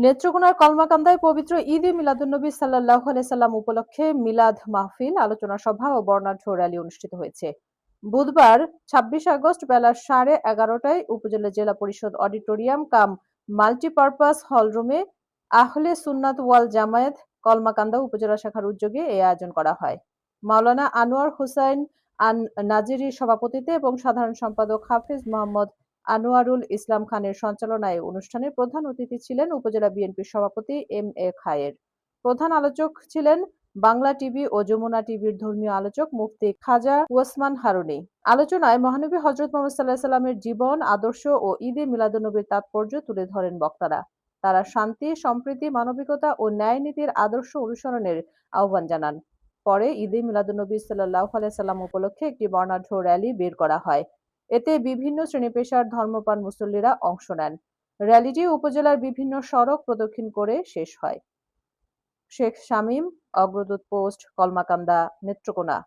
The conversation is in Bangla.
নেত্রকোনার কলমাকান্দায় পবিত্র ঈদে মিলাদুন্নবী সাল্লাল্লাহু আলাইহি সাল্লাম উপলক্ষে মিলাদ মাহফিল, আলোচনা সভা ও বর্ণাঢ্য র্যালি অনুষ্ঠিত হয়েছে। বুধবার ২৬ আগস্ট বেলা 11:30টায় উপজেলা জেলা পরিষদ অডিটোরিয়াম কাম মাল্টিপারপাস হলরুমে আহলে সুন্নাত ওয়াল জামায়াত কলমাকান্দা উপজেলা শাখার উদ্যোগে এই আয়োজন করা হয়। মাওলানা আনোয়ার হোসাইন নাজিরীর সভাপতিত্বে এবং সাধারণ সম্পাদক হাফিজ মোহাম্মদ আনোয়ারুল ইসলাম খানের সঞ্চালনায় অনুষ্ঠানে প্রধান অতিথি ছিলেন উপজেলা বিএনপির সভাপতি এম এ খায়ের। প্রধান আলোচক ছিলেন বাংলা টিভি ও যমুনা টিভির ধর্মীয় আলোচক মুফতি খাজা ওসমান হারুনী। আলোচনায় মহানবী হযরত মুহাম্মদ সাল্লাল্লাহু আলাইহি সাল্লামের জীবন, আদর্শ ও ঈদে মিলাদুন্নবীর তাৎপর্য তুলে ধরেন বক্তারা। তারা শান্তি, সম্প্রীতি, মানবিকতা ও ন্যায় নীতির আদর্শ অনুসরণের আহ্বান জানান। পরে ঈদে মিলাদুন্নবী সাল্লাল্লাহু আলাইহি সাল্লাম উপলক্ষে একটি বর্ণাঢ্য র্যালি বের করা হয়। এতে বিভিন্ন শ্রেণী-পেশার ধর্মপ্রাণ মুসল্লিরা অংশ নেন। র্যালিটি উপজেলার বিভিন্ন সড়ক প্রদক্ষিণ করে শেষ হয়। শেখ শামীম, অগ্রদূত পোস্ট, কলমাকান্দা, নেত্রকোনা।